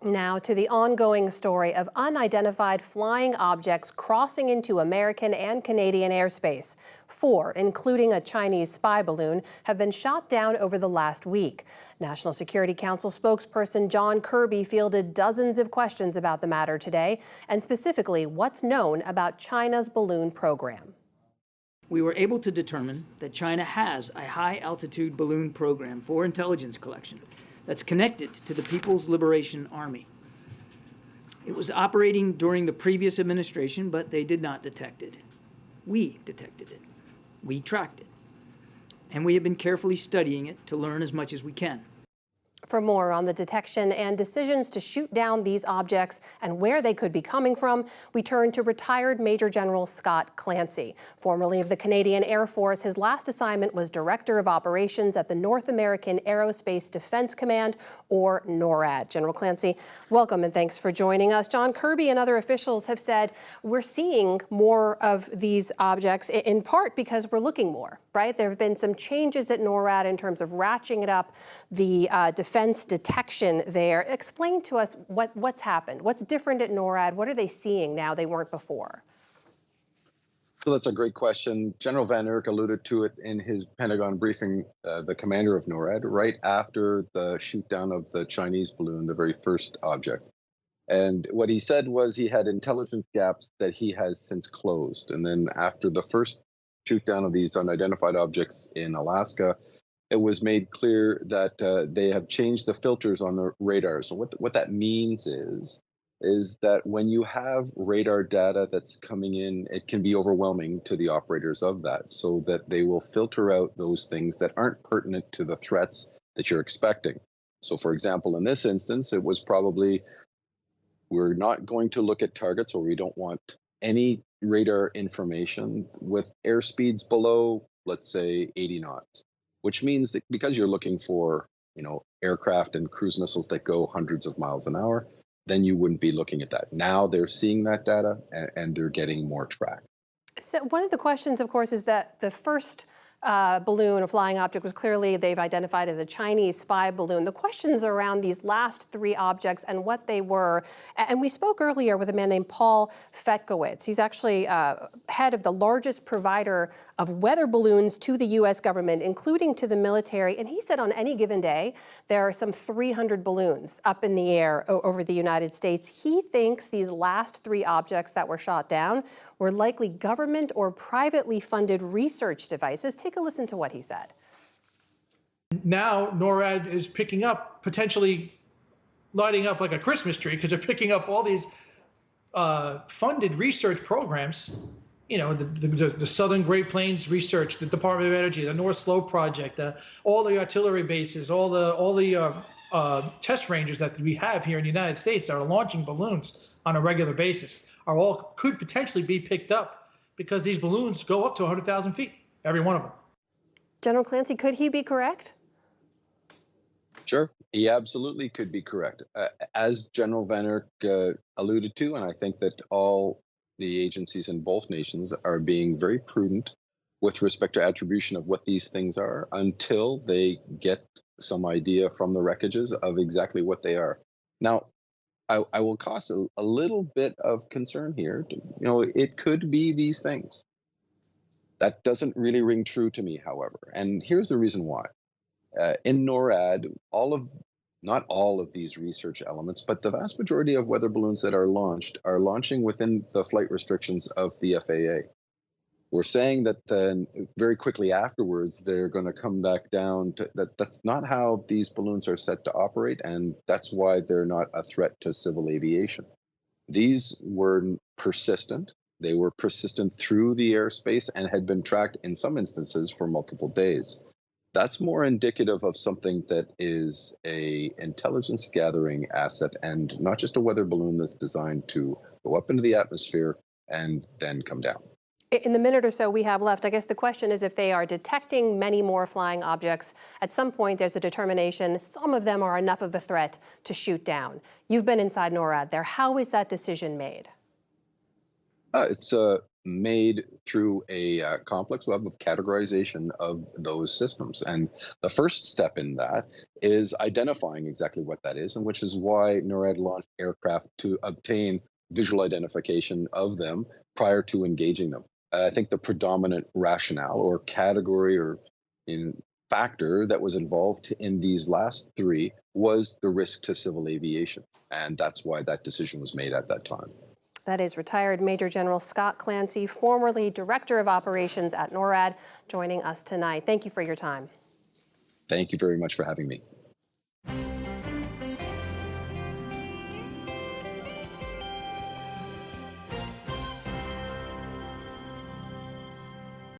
Now to the ongoing story of unidentified flying objects crossing into American and Canadian airspace. 4, including a Chinese spy balloon, have been shot down over the last week. National Security Council spokesperson John Kirby fielded dozens of questions about the matter today, and specifically what's known about China's balloon program. We were able to determine that China has a high-altitude balloon program for intelligence collection that's connected to the People's Liberation Army. It was operating during the previous administration, but they did not detect it. We detected it. We tracked it. And we have been carefully studying it to learn as much as we can. For more on the detection and decisions to shoot down these objects and where they could be coming from, we turn to retired Major General Scott Clancy. Formerly of the Canadian Air Force, his last assignment was Director of Operations at the North American Aerospace Defense Command, or NORAD. General Clancy, welcome and thanks for joining us. John Kirby and other officials have said we're seeing more of these objects in part because we're looking more, right? There have been some changes at NORAD in terms of ratcheting up the defense detection there. Explain to us what's happened. What's different at NORAD? What are they seeing now they weren't before? So that's a great question. General Van Erck alluded to it in his Pentagon briefing, the commander of NORAD, right after the shoot down of the Chinese balloon, the very first object. And what he said was he had intelligence gaps that he has since closed. And then after the first shoot down of these unidentified objects in Alaska, it was made clear that they have changed the filters on the radars. So what that means is that when you have radar data that's coming in, it can be overwhelming to the operators of that, so that they will filter out those things that aren't pertinent to the threats that you're expecting. So for example, in this instance, it was probably, we're not going to look at targets, or we don't want any radar information with airspeeds below, let's say, 80 knots, which means that because you're looking for, aircraft and cruise missiles that go hundreds of miles an hour, then you wouldn't be looking at that. Now they're seeing that data and they're getting more track. So one of the questions, of course, is that the first balloon, a flying object, was clearly they've identified as a Chinese spy balloon. The questions around these last 3 objects and what they were, and we spoke earlier with a man named Paul Fetkowitz. He's actually head of the largest provider of weather balloons to the U.S. government, including to the military. And he said on any given day, there are some 300 balloons up in the air over the United States. He thinks these last 3 objects that were shot down were likely government or privately funded research devices. Take a listen to what he said. Now NORAD is picking up, potentially lighting up like a Christmas tree, because they're picking up all these funded research programs. The Southern Great Plains Research, the Department of Energy, the North Slope Project, all the artillery bases, all the test ranges that we have here in the United States that are launching balloons on a regular basis could potentially be picked up, because these balloons go up to 100,000 feet, every one of them. General Clancy, could he be correct? Sure, he absolutely could be correct. As General Van Erck alluded to, and I think that all the agencies in both nations are being very prudent with respect to attribution of what these things are until they get some idea from the wreckages of exactly what they are. Now, I will cause a little bit of concern here. It could be these things. That doesn't really ring true to me, however. And here's the reason why. In NORAD, not all of these research elements, but the vast majority of weather balloons that are launching within the flight restrictions of the FAA. We're saying that then very quickly afterwards, they're going to come back down to that. That's not how these balloons are set to operate, and that's why they're not a threat to civil aviation. These were persistent. They were persistent through the airspace and had been tracked in some instances for multiple days. That's more indicative of something that is a intelligence gathering asset and not just a weather balloon that's designed to go up into the atmosphere and then come down. In the minute or so we have left, I guess the question is if they are detecting many more flying objects, at some point there's a determination some of them are enough of a threat to shoot down. You've been inside NORAD there. How is that decision made? It's made through a complex web of categorization of those systems. And the first step in that is identifying exactly what that is, and which is why NORAD launched aircraft to obtain visual identification of them prior to engaging them. I think the predominant rationale or category or in factor that was involved in these last three was the risk to civil aviation. And that's why that decision was made at that time. That is retired Major General Scott Clancy, formerly Director of Operations at NORAD, joining us tonight. Thank you for your time. Thank you very much for having me.